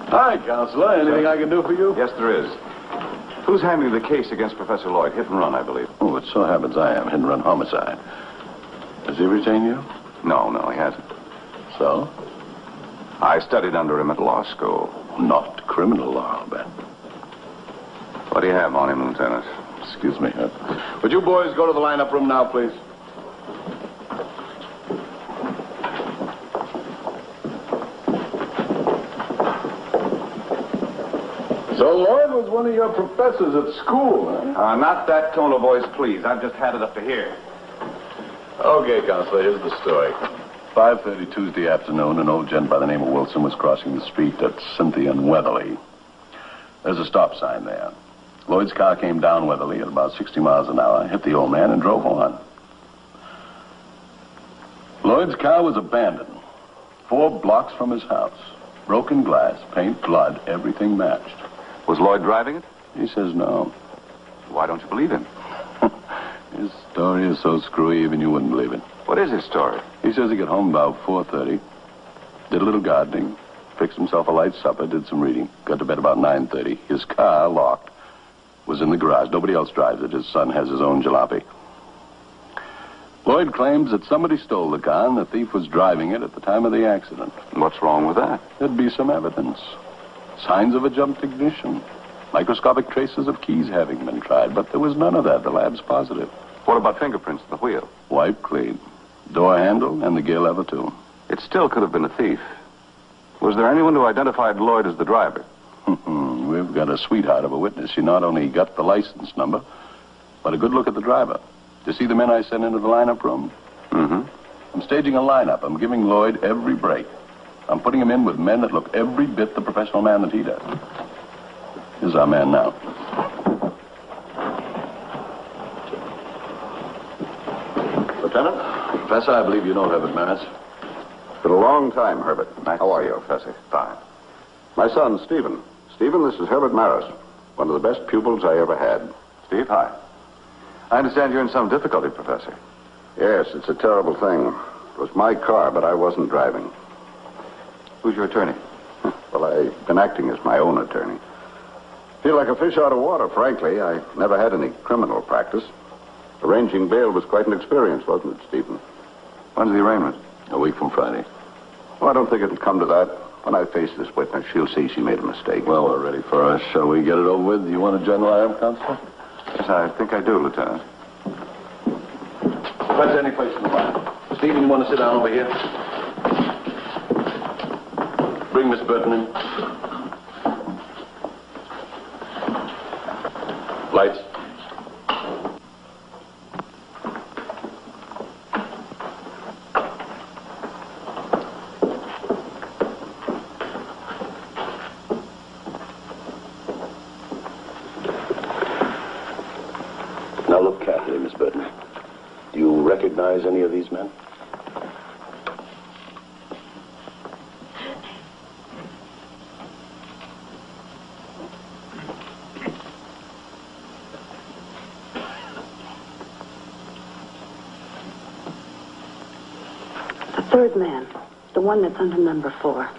Hi, Counselor. Anything I can do for you? Yes, there is. Who's handling the case against Professor Lloyd? Hit and run, I believe. Oh, it so happens I am. Hit and run homicide. Has he retained you? No, he hasn't. So? I studied under him at law school. Not criminal law, I'll bet. What do you have on him, Lieutenant? Excuse me. Would you boys go to the lineup room now, please? So Lloyd was one of your professors at school, huh? Not that tone of voice, please. I've just had it up to here. Okay, Counselor, here's the story. 5:30 Tuesday afternoon, an old gent by the name of Wilson was crossing the street at Cynthia and Weatherly. There's a stop sign there. Lloyd's car came down Weatherly at about 60 miles an hour, hit the old man, and drove on. Lloyd's car was abandoned. 4 blocks from his house. Broken glass, paint, blood, everything matched. Was Lloyd driving it? He says no. Why don't you believe him? His story is so screwy even you wouldn't believe it. What is his story? He says he got home about 4:30, did a little gardening, fixed himself a light supper, did some reading, got to bed about 9:30. His car, locked, was in the garage. Nobody else drives it. His son has his own jalopy. Lloyd claims that somebody stole the car and the thief was driving it at the time of the accident. What's wrong with that? There'd be some evidence. Signs of a jumped ignition. Microscopic traces of keys having been tried, but there was none of that. The lab's positive. What about fingerprints on the wheel? Wiped clean. Door handle and the gear lever, too. It still could have been a thief. Was there anyone who identified Lloyd as the driver? We've got a sweetheart of a witness. She not only got the license number, but a good look at the driver. You see the men I sent into the lineup room? Mm-hmm. I'm staging a lineup. I'm giving Lloyd every break. I'm putting him in with men that look every bit the professional man that he does. Here's our man now. Lieutenant? Professor, I believe you know Herbert Maris. It's been a long time, Herbert. How are you, Professor? Fine. My son, Stephen. Stephen, this is Herbert Maris, one of the best pupils I ever had. Steve, hi. I understand you're in some difficulty, Professor. Yes, it's a terrible thing. It was my car, but I wasn't driving. Who's your attorney? Well, I've been acting as my own attorney. Feel like a fish out of water, frankly. I never had any criminal practice. Arranging bail was quite an experience, wasn't it, Stephen? When's the arraignment? A week from Friday. Well, I don't think it'll come to that. When I face this witness, she'll see she made a mistake. Well, we're ready for us. Shall we get it over with? Do you want a general lineup, Constable? Yes, I think I do, Lieutenant. Press any place in the line. Stephen, you want to sit down over here? Bring Miss Burton in. Lights. Now look carefully, Miss Burton. Do you recognize any of these men? The third man, the one that's under number 4.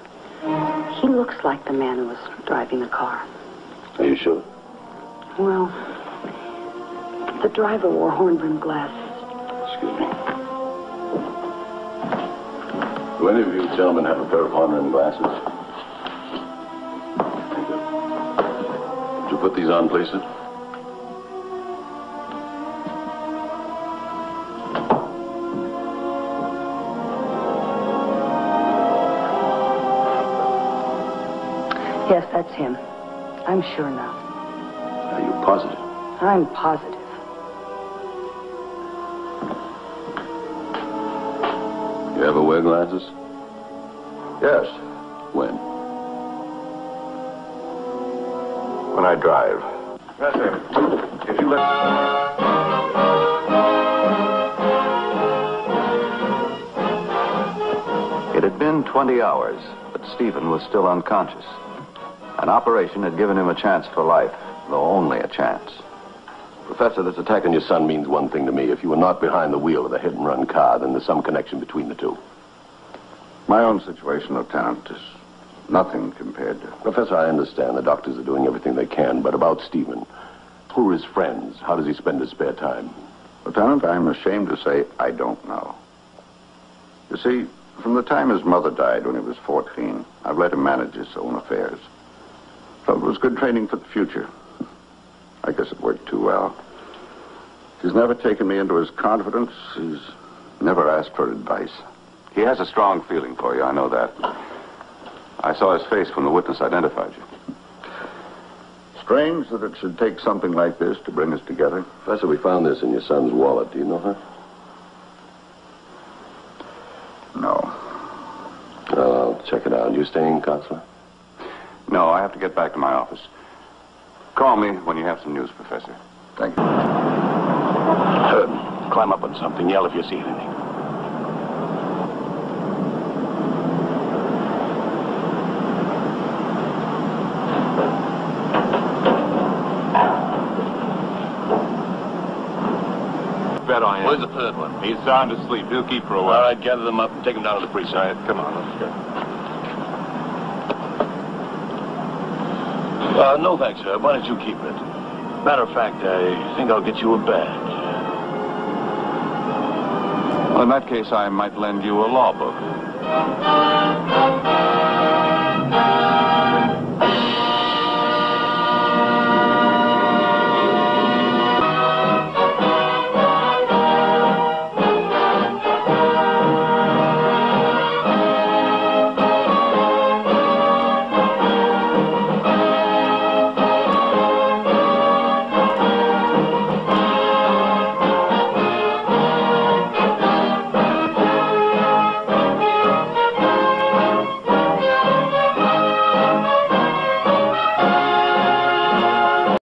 He looks like the man who was driving the car. Are you sure? Well, the driver wore horn-rimmed glasses. Excuse me. Do any of you gentlemen have a pair of horn-rimmed glasses? Thank you. Would you put these on, please, sir? Yes, that's him. I'm sure now. Are you positive? I'm positive. You ever wear glasses? Yes, When? when I drive. Professor, if you let... It had been 20 hours, but Stephen was still unconscious. An operation had given him a chance for life, though only a chance. Professor, this attack on your son means one thing to me. If you were not behind the wheel of the hit-and-run car, then there's some connection between the two. My own situation, Lieutenant, is Nothing compared to... Professor, I understand the doctors are doing everything they can, but about Stephen, who are his friends? How does he spend his spare time? Lieutenant, I'm ashamed to say I don't know. You see, from the time his mother died when he was 14, I've let him manage his own affairs. Felt it was good training for the future. I guess it worked too well. He's never taken me into his confidence. He's never asked for advice. He has a strong feeling for you, I know that. I saw his face when the witness identified you. Strange that it should take something like this to bring us together. Professor, we found this in your son's wallet. Do you know her? No. Well, I'll check it out. You staying, Counselor? No, I have to get back to my office. Call me when you have some news, Professor. Thank you. Herb, climb up on something. Yell if you see anything. Bet on him. Where's the third one? He's sound asleep. He'll keep for a All while. right, gather them up and take them down to the precinct. All right, come on, let's go. No thanks, Herb. Why don't you keep it? Matter of fact, I think I'll get you a badge. Well, in that case, I might lend you a law book.